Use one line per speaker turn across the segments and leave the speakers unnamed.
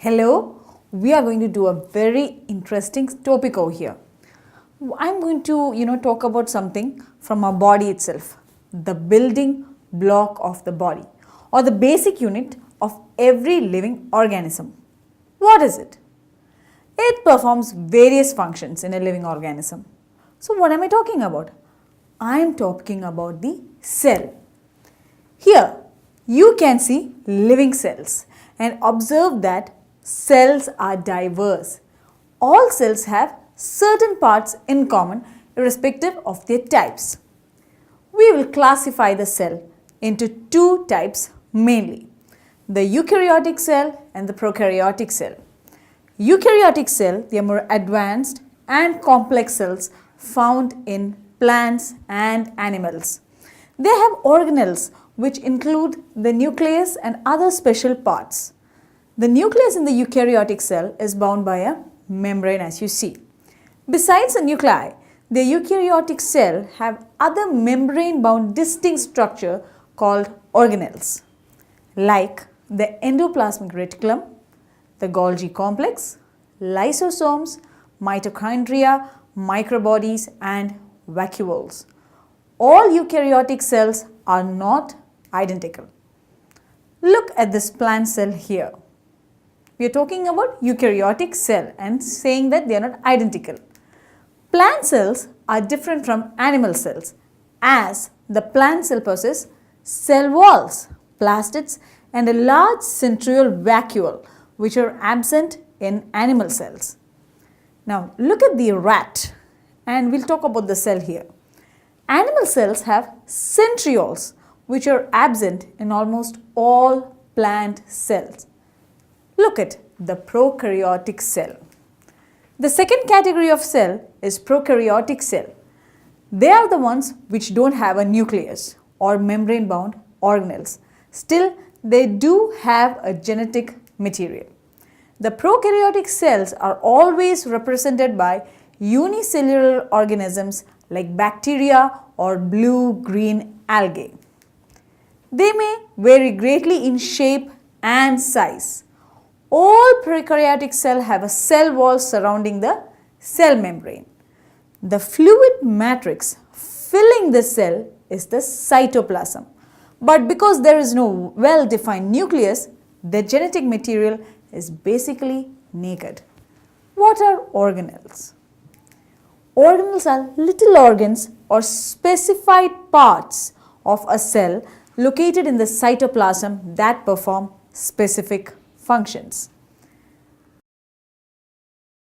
Hello, we are going to do a very interesting topic over here. I'm going to, talk about something from our body itself, the building block of the body or the basic unit of every living organism. What is it? It performs various functions in a living organism. So what am I talking about? I am talking about the cell. Here, you can see living cells and observe that cells are diverse. All cells have certain parts in common irrespective of their types. We will classify the cell into two types mainly, the eukaryotic cell and the prokaryotic cell. Eukaryotic cell, they are more advanced and complex cells found in plants and animals. They have organelles which include the nucleus and other special parts. The nucleus in the eukaryotic cell is bound by a membrane as you see. Besides the nuclei, the eukaryotic cell have other membrane-bound distinct structure called organelles, like the endoplasmic reticulum, the Golgi complex, lysosomes, mitochondria, microbodies and vacuoles. All eukaryotic cells are not identical. Look at this plant cell here. We are talking about eukaryotic cell and saying that they are not identical. Plant cells are different from animal cells as the plant cell possesses cell walls, plastids and a large centriole vacuole which are absent in animal cells. Now look at the rat and we'll talk about the cell here. Animal cells have centrioles which are absent in almost all plant cells. Look at the prokaryotic cell. The second category of cell is prokaryotic cell. They are the ones which don't have a nucleus or membrane-bound organelles. Still, they do have a genetic material. The prokaryotic cells are always represented by unicellular organisms like bacteria or blue-green algae. They may vary greatly in shape and size. All prokaryotic cells have a cell wall surrounding the cell membrane. The fluid matrix filling the cell is the cytoplasm. But because there is no well-defined nucleus, the genetic material is basically naked. What are organelles? Organelles are little organs or specified parts of a cell located in the cytoplasm that perform specific functions.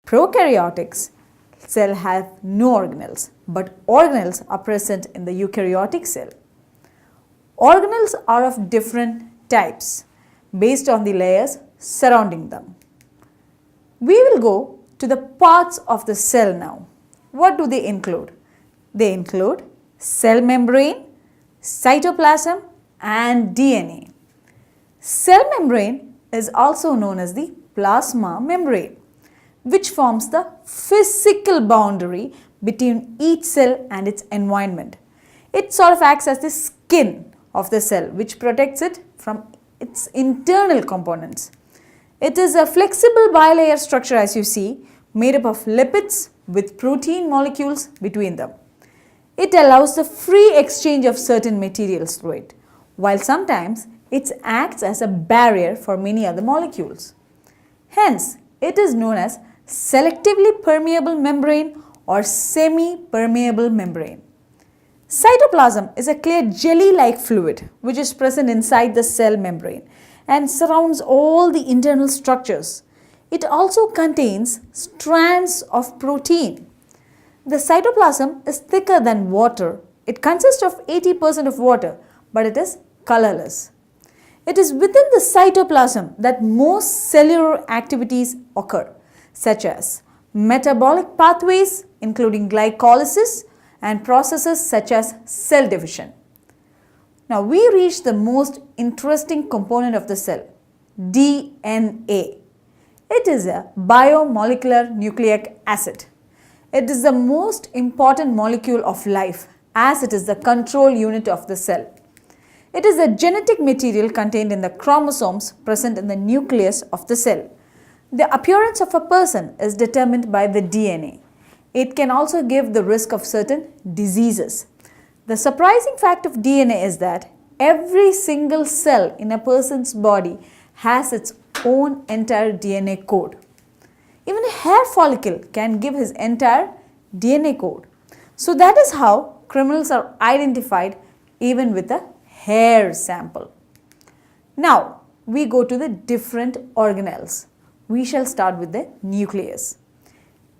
Prokaryotic cell have no organelles, but organelles are present in the eukaryotic cell. Organelles are of different types based on the layers surrounding them. We will go to the parts of the cell now. What do they include? They include cell membrane, cytoplasm and DNA. Cell membrane is also known as the plasma membrane, which forms the physical boundary between each cell and its environment. It sort of acts as the skin of the cell, which protects it from its internal components. It is a flexible bilayer structure as you see, made up of lipids with protein molecules between them. It allows the free exchange of certain materials through it, while sometimes it acts as a barrier for many other molecules. Hence, it is known as selectively permeable membrane or semi-permeable membrane. Cytoplasm is a clear jelly-like fluid which is present inside the cell membrane and surrounds all the internal structures. It also contains strands of protein. The cytoplasm is thicker than water. It consists of 80% of water, but it is colorless. It is within the cytoplasm that most cellular activities occur, such as metabolic pathways including glycolysis and processes such as cell division. Now we reach the most interesting component of the cell, DNA. It is a biomolecular nucleic acid. It is the most important molecule of life as it is the control unit of the cell. It is the genetic material contained in the chromosomes present in the nucleus of the cell. The appearance of a person is determined by the DNA. It can also give the risk of certain diseases. The surprising fact of DNA is that every single cell in a person's body has its own entire DNA code. Even a hair follicle can give his entire DNA code. So that is how criminals are identified even with a hair sample. Now we go to the different organelles. We shall start with the nucleus.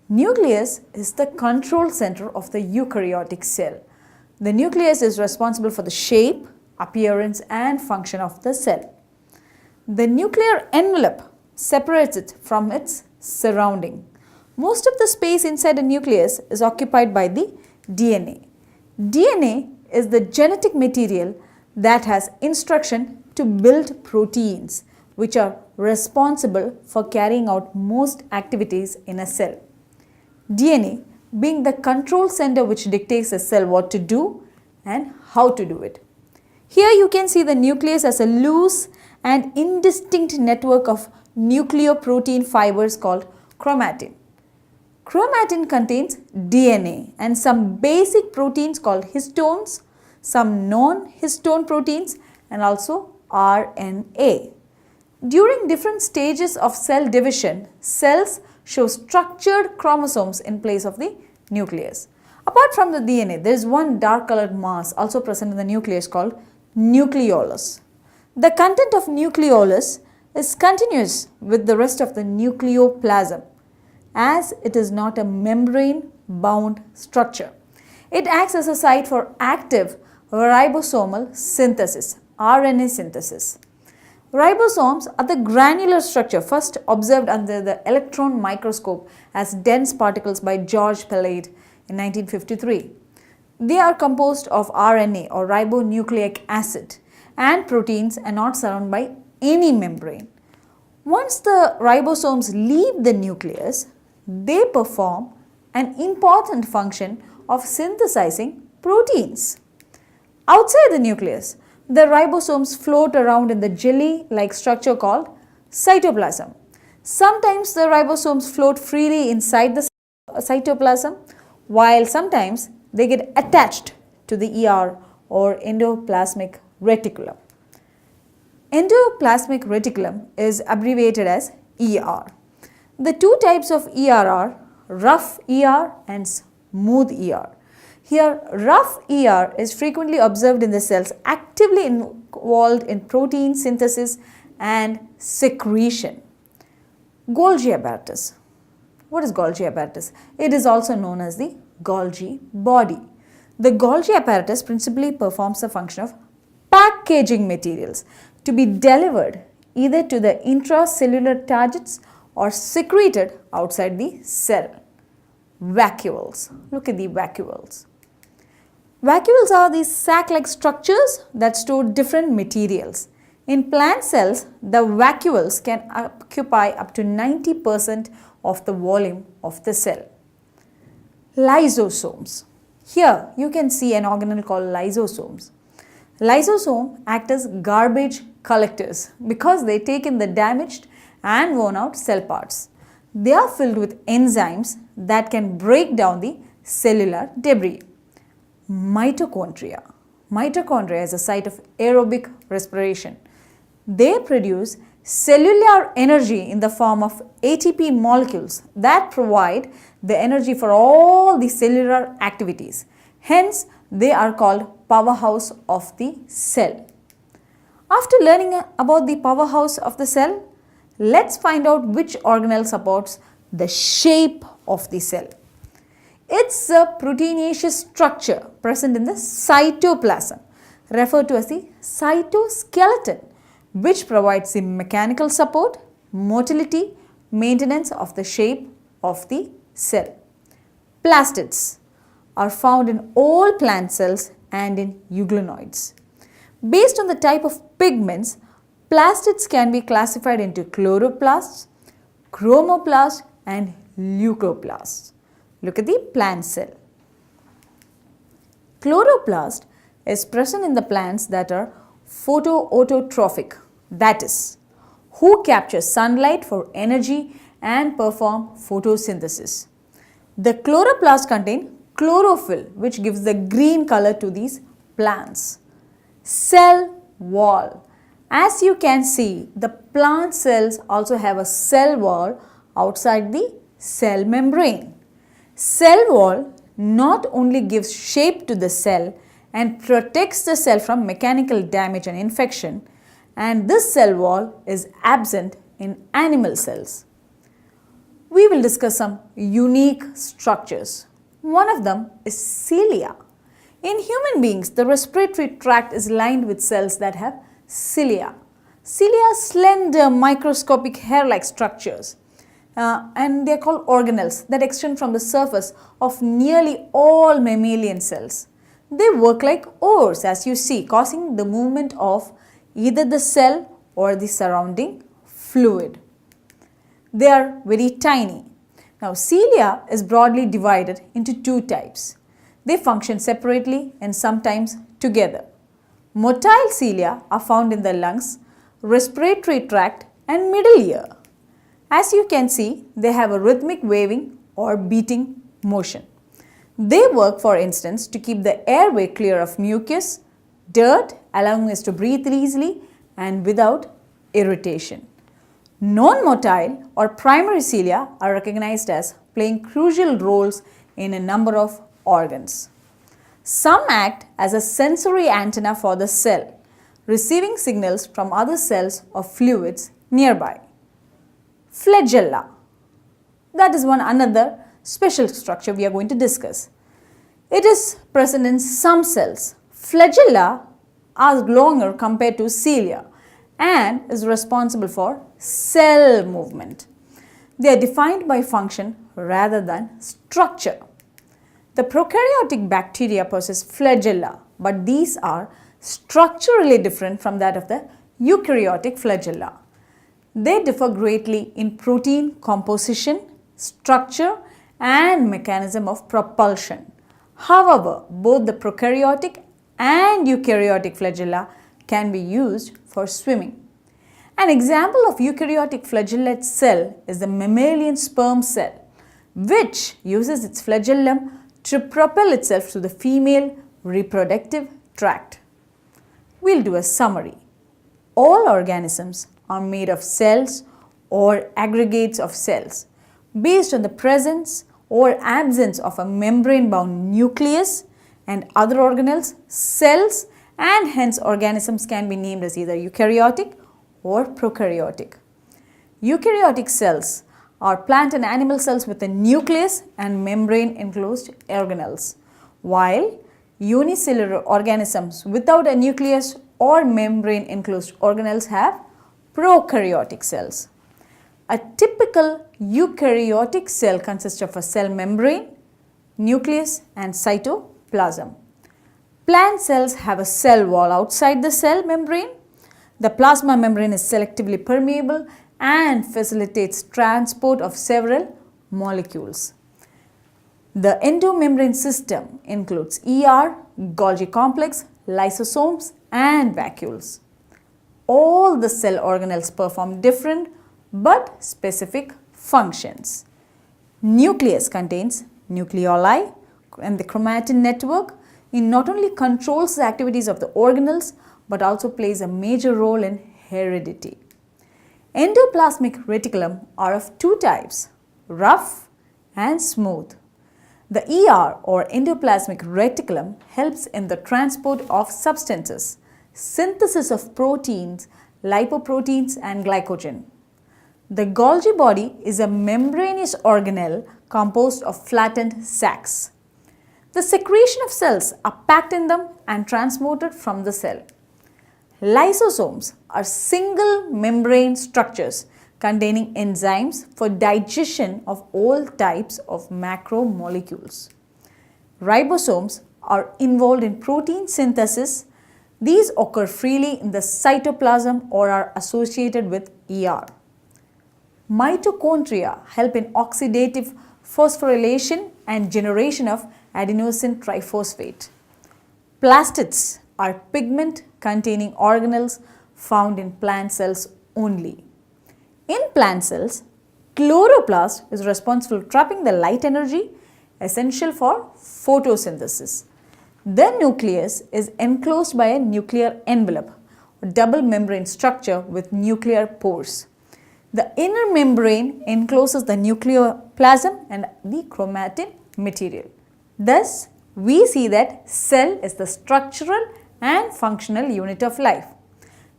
Nucleus is the control center of the eukaryotic cell. The nucleus is responsible for the shape, appearance and function of the cell. The nuclear envelope separates it from its surrounding. Most of the space inside a nucleus is occupied by the DNA. DNA is the genetic material that has instruction to build proteins which are responsible for carrying out most activities in a cell. DNA being the control center which dictates a cell what to do and how to do it. Here you can see the nucleus as a loose and indistinct network of nucleoprotein fibers called chromatin. Chromatin contains DNA and some basic proteins called histones, some non-histone proteins and also RNA. During different stages of cell division, cells show structured chromosomes in place of the nucleus. Apart from the DNA, there is one dark colored mass also present in the nucleus called nucleolus. The content of nucleolus is continuous with the rest of the nucleoplasm as it is not a membrane bound structure. It acts as a site for active ribosomal synthesis, RNA synthesis. Ribosomes are the granular structure first observed under the electron microscope as dense particles by George Palade in 1953. They are composed of RNA or ribonucleic acid and proteins and not surrounded by any membrane. Once the ribosomes leave the nucleus, they perform an important function of synthesizing proteins. Outside the nucleus, the ribosomes float around in the jelly-like structure called cytoplasm. Sometimes the ribosomes float freely inside the cytoplasm, while sometimes they get attached to the ER or endoplasmic reticulum. Endoplasmic reticulum is abbreviated as ER. The two types of ER are rough ER and smooth ER. Here, rough ER is frequently observed in the cells actively involved in protein synthesis and secretion. Golgi apparatus. What is Golgi apparatus? It is also known as the Golgi body. The Golgi apparatus principally performs the function of packaging materials to be delivered either to the intracellular targets or secreted outside the cell. Vacuoles. Look at the vacuoles. Vacuoles are these sac-like structures that store different materials. In plant cells, the vacuoles can occupy up to 90% of the volume of the cell. Lysosomes. Here you can see an organelle called lysosomes. Lysosomes act as garbage collectors because they take in the damaged and worn out cell parts. They are filled with enzymes that can break down the cellular debris. Mitochondria. Mitochondria is a site of aerobic respiration. They produce cellular energy in the form of ATP molecules that provide the energy for all the cellular activities. Hence, they are called powerhouse of the cell. After learning about the powerhouse of the cell, let's find out which organelle supports the shape of the cell. It's a proteinaceous structure present in the cytoplasm, referred to as the cytoskeleton, which provides the mechanical support, motility, maintenance of the shape of the cell. Plastids are found in all plant cells and in euglenoids. Based on the type of pigments, plastids can be classified into chloroplasts, chromoplasts and leucoplasts. Look at the plant cell. Chloroplast is present in the plants that are photoautotrophic, that is, who capture sunlight for energy and perform photosynthesis. The chloroplast contain chlorophyll, which gives the green color to these plants. Cell wall. As you can see, the plant cells also have a cell wall outside the cell membrane. Cell wall not only gives shape to the cell and protects the cell from mechanical damage and infection, and this cell wall is absent in animal cells. We will discuss some unique structures. One of them is cilia. In human beings, the respiratory tract is lined with cells that have cilia. Cilia are slender microscopic hair-like structures and they are called organelles that extend from the surface of nearly all mammalian cells. They work like oars, as you see, causing the movement of either the cell or the surrounding fluid. They are very tiny. Now, cilia is broadly divided into two types. They function separately and sometimes together. Motile cilia are found in the lungs, respiratory tract and middle ear. As you can see, they have a rhythmic waving or beating motion. They work, for instance, to keep the airway clear of mucus, dirt, allowing us to breathe easily and without irritation. Non-motile or primary cilia are recognized as playing crucial roles in a number of organs. Some act as a sensory antenna for the cell, receiving signals from other cells or fluids nearby. Flagella. That is one another special structure we are going to discuss. It is present in some cells. Flagella are longer compared to cilia and is responsible for cell movement. They are defined by function rather than structure. The prokaryotic bacteria possess flagella, but these are structurally different from that of the eukaryotic flagella. They differ greatly in protein composition, structure and mechanism of propulsion. However, both the prokaryotic and eukaryotic flagella can be used for swimming. An example of eukaryotic flagellate cell is the mammalian sperm cell, which uses its flagellum to propel itself to the female reproductive tract. We'll do a summary. All organisms are made of cells or aggregates of cells based on the presence or absence of a membrane-bound nucleus, and other organelles, cells, and hence organisms can be named as either eukaryotic or prokaryotic. Eukaryotic cells are plant and animal cells with a nucleus and membrane-enclosed organelles, while unicellular organisms without a nucleus or membrane-enclosed organelles have prokaryotic cells. A typical eukaryotic cell consists of a cell membrane, nucleus and cytoplasm. Plant cells have a cell wall outside the cell membrane. The plasma membrane is selectively permeable and facilitates transport of several molecules. The endomembrane system includes ER, Golgi complex, lysosomes and vacuoles. All the cell organelles perform different but specific functions. Nucleus contains nucleoli and the chromatin network. It not only controls the activities of the organelles but also plays a major role in heredity. Endoplasmic reticulum are of two types, rough and smooth. The ER or endoplasmic reticulum helps in the transport of substances, synthesis of proteins, lipoproteins and glycogen. The Golgi body is a membranous organelle composed of flattened sacs. The secretion of cells are packed in them and transported from the cell. Lysosomes are single membrane structures containing enzymes for digestion of all types of macromolecules. Ribosomes are involved in protein synthesis. These occur freely in the cytoplasm or are associated with ER. Mitochondria help in oxidative phosphorylation and generation of adenosine triphosphate. Plastids are pigment containing organelles found in plant cells only. In plant cells, chloroplast is responsible for trapping the light energy essential for photosynthesis. The nucleus is enclosed by a nuclear envelope, a double membrane structure with nuclear pores. The inner membrane encloses the nucleoplasm and the chromatin material. Thus, we see that cell is the structural and functional unit of life.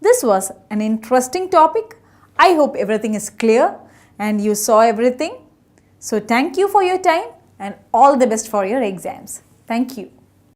This was an interesting topic. I hope everything is clear and you saw everything. So, thank you for your time and all the best for your exams. Thank you.